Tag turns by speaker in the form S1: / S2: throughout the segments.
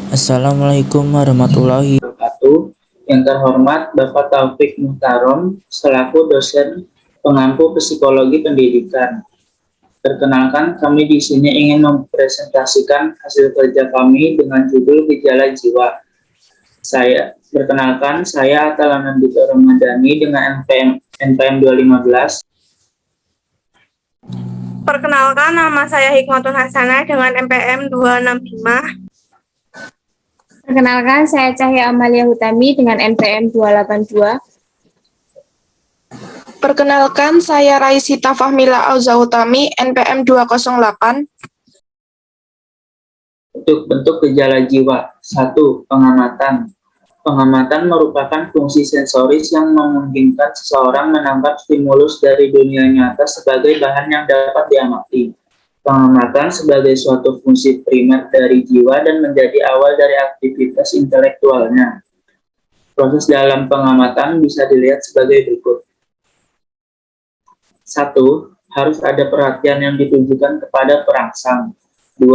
S1: Assalamualaikum warahmatullahi wabarakatuh. Yang terhormat Bapak Taufik Muhtarom selaku dosen pengampu psikologi pendidikan. Perkenalkan, kami di sini ingin mempresentasikan hasil kerja kami dengan judul gejala jiwa. Saya Atal Anandito Ramadhani dengan NPM 215.
S2: Perkenalkan, nama saya Hikmatul Hasanah dengan NPM 265.
S3: Perkenalkan, saya Cahya Amalia Hutami dengan NPM 282.
S4: Perkenalkan, saya Raisita Fahmila Auza Hutami, NPM 208.
S1: Untuk bentuk gejala jiwa. 1. Pengamatan. Pengamatan merupakan fungsi sensoris yang memungkinkan seseorang menangkap stimulus dari dunia nyata sebagai bahan yang dapat diamati. Pengamatan sebagai suatu fungsi primer dari jiwa dan menjadi awal dari aktivitas intelektualnya. Proses dalam pengamatan bisa dilihat sebagai berikut. 1. Harus ada perhatian yang ditujukan kepada perangsang. 2.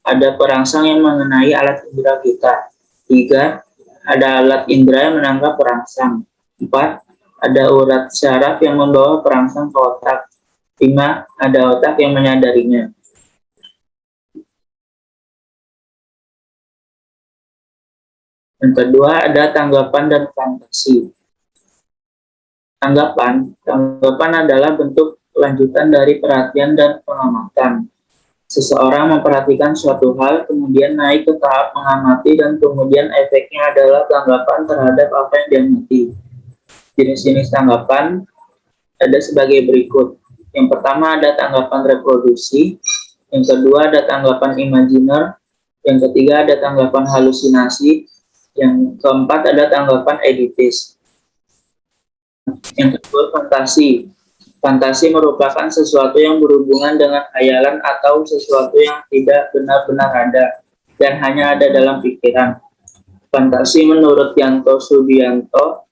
S1: Ada perangsang yang mengenai alat indera kita. 3. Ada alat indera yang menangkap perangsang. 4. Ada urat syaraf yang membawa perangsang ke otak. 5. Ada otak yang menyadarinya. Yang kedua, ada tanggapan dan fantasi. Tanggapan adalah bentuk lanjutan dari perhatian dan pengamatan. Seseorang memperhatikan suatu hal, kemudian naik ke tahap mengamati, dan kemudian efeknya adalah tanggapan terhadap apa yang diamati. Jenis-jenis tanggapan ada sebagai berikut. Yang pertama ada tanggapan reproduksi, yang kedua ada tanggapan imajiner, yang ketiga ada tanggapan halusinasi, yang keempat ada tanggapan editis. Yang kedua, fantasi. Fantasi merupakan sesuatu yang berhubungan dengan khayalan atau sesuatu yang tidak benar-benar ada dan hanya ada dalam pikiran. Fantasi menurut Yanto Subianto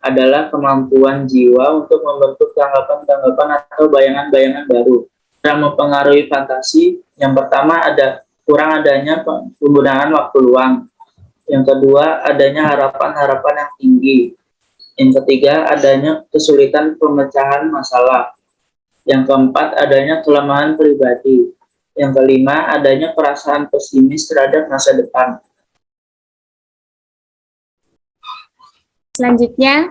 S1: adalah kemampuan jiwa untuk membentuk tanggapan-tanggapan atau bayangan-bayangan baru. Yang mempengaruhi fantasi, yang pertama ada kurang adanya penggunaan waktu luang. Yang kedua, adanya harapan-harapan yang tinggi. Yang ketiga, adanya kesulitan pemecahan masalah. Yang keempat, adanya kelemahan pribadi. Yang kelima, adanya perasaan pesimis terhadap masa depan.
S3: Selanjutnya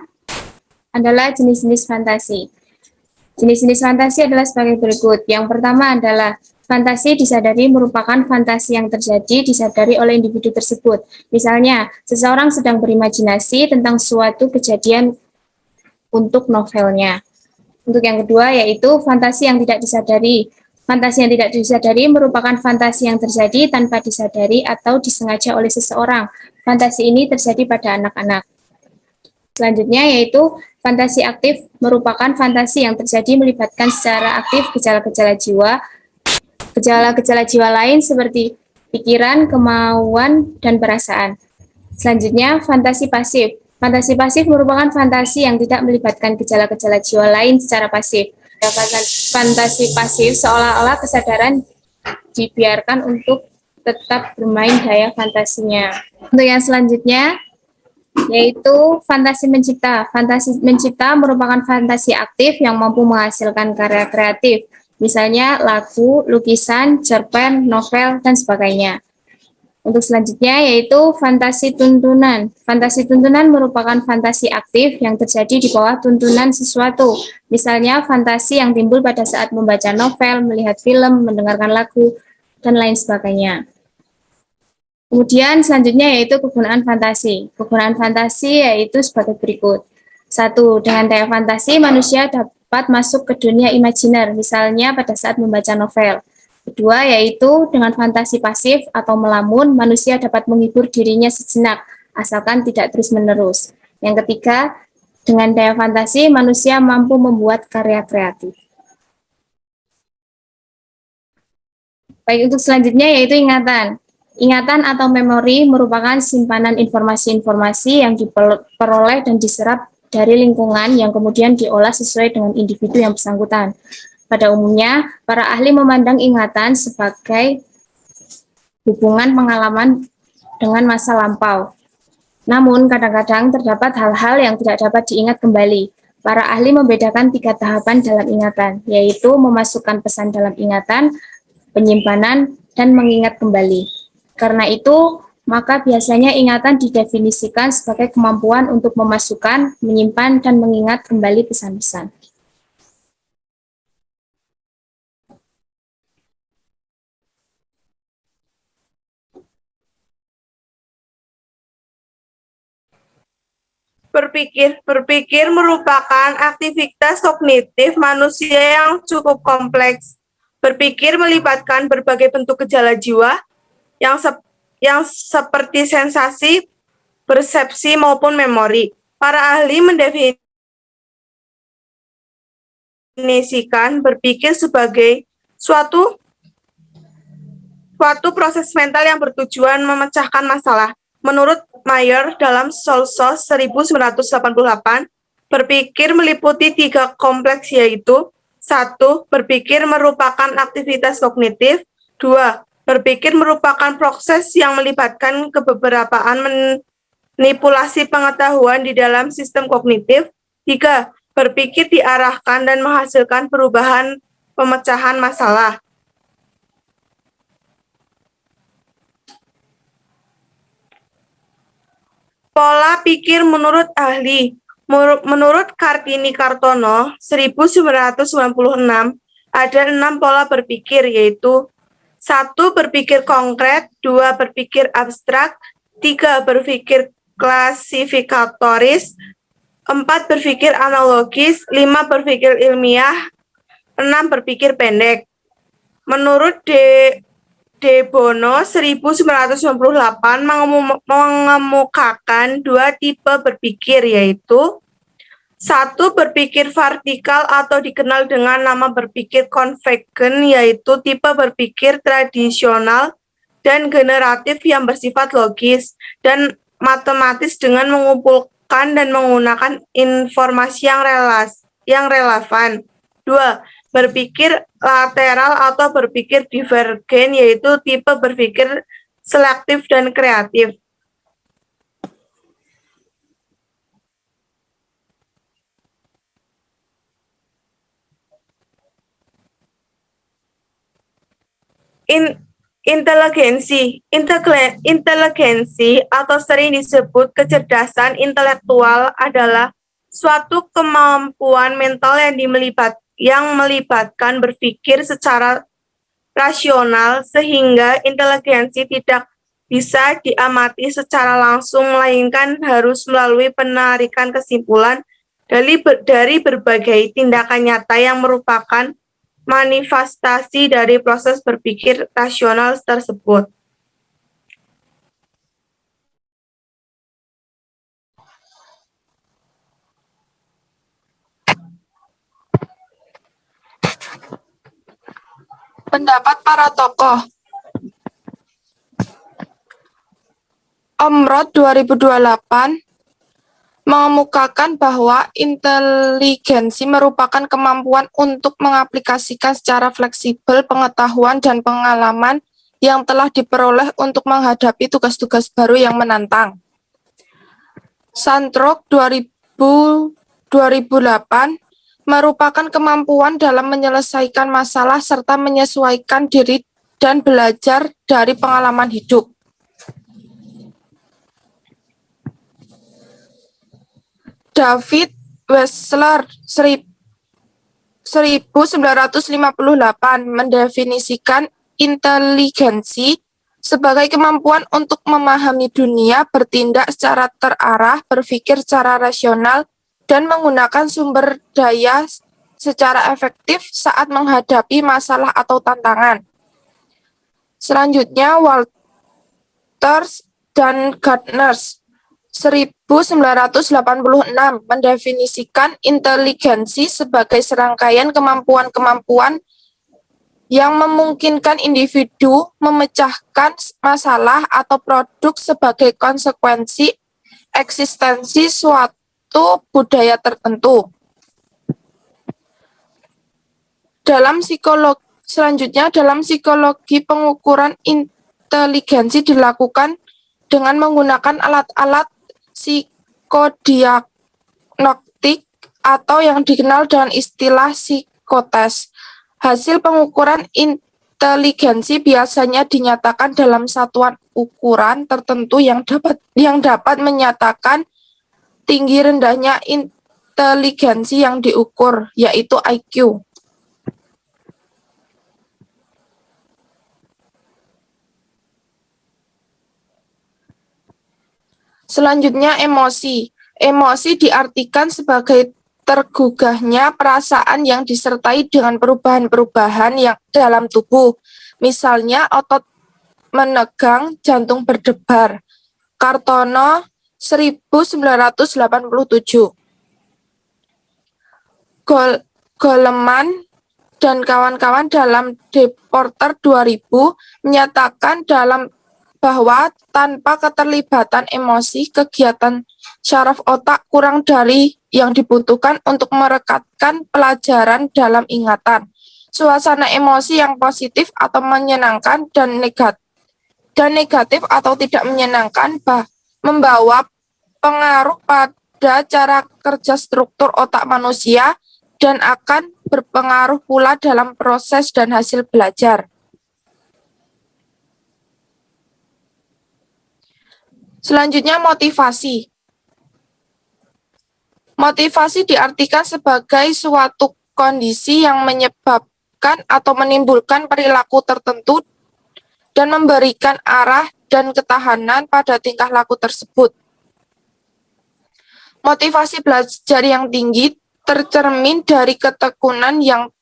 S3: adalah jenis-jenis fantasi. Jenis-jenis fantasi adalah sebagai berikut. Yang pertama adalah fantasi disadari merupakan fantasi yang terjadi disadari oleh individu tersebut. Misalnya, seseorang sedang berimajinasi tentang suatu kejadian untuk novelnya. Untuk yang kedua yaitu fantasi yang tidak disadari. Fantasi yang tidak disadari merupakan fantasi yang terjadi tanpa disadari atau disengaja oleh seseorang. Fantasi ini terjadi pada anak-anak. Selanjutnya yaitu fantasi aktif merupakan fantasi yang terjadi melibatkan secara aktif gejala-gejala jiwa. Gejala-gejala jiwa lain seperti pikiran, kemauan, dan perasaan. Selanjutnya, fantasi pasif. Fantasi pasif merupakan fantasi yang tidak melibatkan gejala-gejala jiwa lain secara pasif. Fantasi pasif seolah-olah kesadaran dibiarkan untuk tetap bermain daya fantasinya. Untuk yang selanjutnya, yaitu fantasi mencipta. Fantasi mencipta merupakan fantasi aktif yang mampu menghasilkan karya kreatif. Misalnya lagu, lukisan, cerpen, novel, dan sebagainya. Untuk selanjutnya yaitu fantasi tuntunan. Fantasi tuntunan merupakan fantasi aktif yang terjadi di bawah tuntunan sesuatu. Misalnya fantasi yang timbul pada saat membaca novel, melihat film, mendengarkan lagu, dan lain sebagainya. Kemudian selanjutnya yaitu kegunaan fantasi. Kegunaan fantasi yaitu sebagai berikut. 1. Dengan daya fantasi, manusia dapat masuk ke dunia imajiner, misalnya pada saat membaca novel. Kedua, yaitu dengan fantasi pasif atau melamun, manusia dapat menghibur dirinya sejenak, asalkan tidak terus-menerus. Yang ketiga, dengan daya fantasi, manusia mampu membuat karya kreatif. Baik, untuk selanjutnya yaitu ingatan. Ingatan atau memori merupakan simpanan informasi-informasi yang diperoleh dan diserap dari lingkungan yang kemudian diolah sesuai dengan individu yang bersangkutan. Pada umumnya, para ahli memandang ingatan sebagai hubungan pengalaman dengan masa lampau. Namun, kadang-kadang terdapat hal-hal yang tidak dapat diingat kembali. Para ahli membedakan 3 tahapan dalam ingatan, yaitu memasukkan pesan dalam ingatan, penyimpanan, dan mengingat kembali. Karena itu, maka biasanya ingatan didefinisikan sebagai kemampuan untuk memasukkan, menyimpan, dan mengingat kembali pesan-pesan.
S2: Berpikir merupakan aktivitas kognitif manusia yang cukup kompleks. Berpikir melibatkan berbagai bentuk gejala jiwa yang seperti sensasi, persepsi maupun memori. Para ahli mendefinisikan berpikir sebagai suatu proses mental yang bertujuan memecahkan masalah. Menurut Mayer dalam Solsos 1988, berpikir meliputi 3 kompleks, yaitu 1. Berpikir merupakan aktivitas kognitif. 2. Berpikir merupakan proses yang melibatkan kebeberapaan manipulasi pengetahuan di dalam sistem kognitif. 3. Berpikir diarahkan dan menghasilkan perubahan pemecahan masalah. Pola pikir menurut ahli. Menurut Kartini Kartono, 1996, ada 6 pola berpikir, yaitu 1. Berpikir konkret, 2. Berpikir abstrak, 3. Berpikir klasifikatoris, 4. Berpikir analogis, 5. Berpikir ilmiah, 6. Berpikir pendek. Menurut De Bono 1998 mengemukakan 2 tipe berpikir, yaitu 1. Berpikir vertikal atau dikenal dengan nama berpikir konvergen, yaitu tipe berpikir tradisional dan generatif yang bersifat logis dan matematis dengan mengumpulkan dan menggunakan informasi yang relevan. 2. Berpikir lateral atau berpikir divergen, yaitu tipe berpikir selektif dan kreatif. Inteligensi atau sering disebut kecerdasan intelektual adalah suatu kemampuan mental yang melibatkan berpikir secara rasional, sehingga inteligensi tidak bisa diamati secara langsung, melainkan harus melalui penarikan kesimpulan dari berbagai tindakan nyata yang merupakan manifestasi dari proses berpikir rasional tersebut.
S4: Pendapat para tokoh. Omrod 2028 mengemukakan bahwa inteligensi merupakan kemampuan untuk mengaplikasikan secara fleksibel pengetahuan dan pengalaman yang telah diperoleh untuk menghadapi tugas-tugas baru yang menantang. Sandrock 2008 merupakan kemampuan dalam menyelesaikan masalah serta menyesuaikan diri dan belajar dari pengalaman hidup. David Wechsler 1958 mendefinisikan inteligensi sebagai kemampuan untuk memahami dunia, bertindak secara terarah, berpikir secara rasional, dan menggunakan sumber daya secara efektif saat menghadapi masalah atau tantangan. Selanjutnya, Walters dan Gardner 1986 mendefinisikan inteligensi sebagai serangkaian kemampuan-kemampuan yang memungkinkan individu memecahkan masalah atau produk sebagai konsekuensi eksistensi suatu budaya tertentu. Selanjutnya, dalam psikologi pengukuran inteligensi dilakukan dengan menggunakan alat-alat psikodiagnostik atau yang dikenal dengan istilah psikotes. Hasil pengukuran inteligensi biasanya dinyatakan dalam satuan ukuran tertentu yang dapat menyatakan tinggi rendahnya inteligensi yang diukur, yaitu IQ. Selanjutnya, emosi. Emosi diartikan sebagai tergugahnya perasaan yang disertai dengan perubahan-perubahan yang dalam tubuh. Misalnya, otot menegang, jantung berdebar. Kartono 1987. Goleman dan kawan-kawan dalam Deporter 2000 menyatakan bahwa tanpa keterlibatan emosi, kegiatan syaraf otak kurang dari yang dibutuhkan untuk merekatkan pelajaran dalam ingatan. Suasana emosi yang positif atau menyenangkan dan negatif atau tidak menyenangkan membawa pengaruh pada cara kerja struktur otak manusia dan akan berpengaruh pula dalam proses dan hasil belajar. Selanjutnya, motivasi. Motivasi diartikan sebagai suatu kondisi yang menyebabkan atau menimbulkan perilaku tertentu dan memberikan arah dan ketahanan pada tingkah laku tersebut. Motivasi belajar yang tinggi tercermin dari ketekunan yang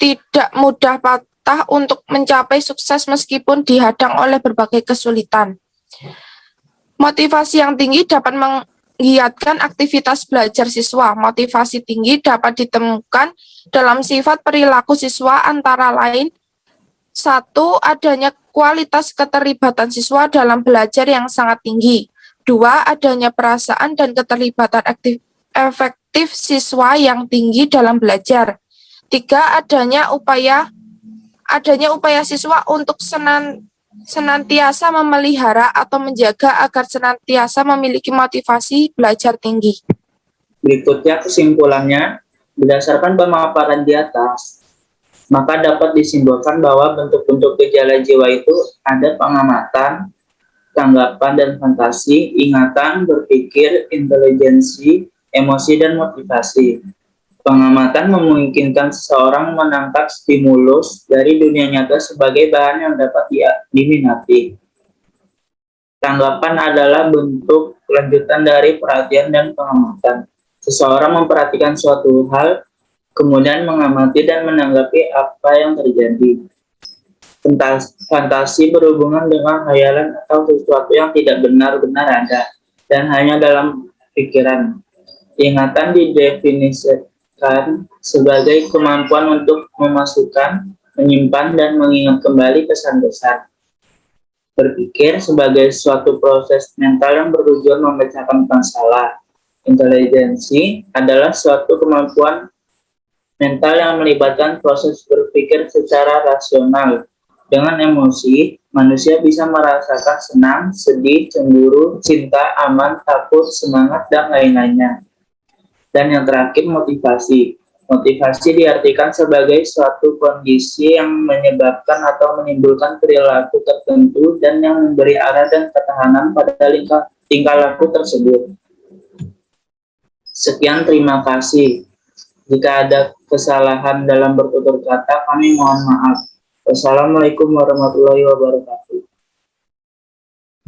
S4: tidak mudah patah untuk mencapai sukses meskipun dihadang oleh berbagai kesulitan. Motivasi yang tinggi dapat menggiatkan aktivitas belajar siswa. Motivasi tinggi dapat ditemukan dalam sifat perilaku siswa antara lain: 1. Adanya kualitas keterlibatan siswa dalam belajar yang sangat tinggi. 2. Adanya perasaan dan keterlibatan efektif siswa yang tinggi dalam belajar. 3. Adanya upaya siswa untuk senantiasa memelihara atau menjaga agar senantiasa memiliki motivasi belajar tinggi.
S1: Berikutnya kesimpulannya, berdasarkan pemaparan di atas, maka dapat disimpulkan bahwa bentuk-bentuk gejala jiwa itu ada pengamatan, tanggapan dan fantasi, ingatan, berpikir, inteligensi, emosi, dan motivasi. Pengamatan memungkinkan seseorang menangkap stimulus dari dunia nyata sebagai bahan yang dapat diminati. Tanggapan adalah bentuk kelanjutan dari perhatian dan pengamatan. Seseorang memperhatikan suatu hal, kemudian mengamati dan menanggapi apa yang terjadi. Fantasi berhubungan dengan khayalan atau sesuatu yang tidak benar-benar ada dan hanya dalam pikiran. Ingatan didefinisikan sebagai kemampuan untuk memasukkan, menyimpan, dan mengingat kembali pesan-pesan. Berpikir sebagai suatu proses mental yang bertujuan memecahkan masalah. Inteligensi adalah suatu kemampuan mental yang melibatkan proses berpikir secara rasional. Dengan emosi, manusia bisa merasakan senang, sedih, cemburu, cinta, aman, takut, semangat, dan lain-lainnya. Dan yang terakhir, motivasi. Motivasi diartikan sebagai suatu kondisi yang menyebabkan atau menimbulkan perilaku tertentu dan yang memberi arah dan ketahanan pada tingkah laku tersebut. Sekian, terima kasih. Jika ada kesalahan dalam bertutur kata, kami mohon maaf. Wassalamualaikum warahmatullahi wabarakatuh.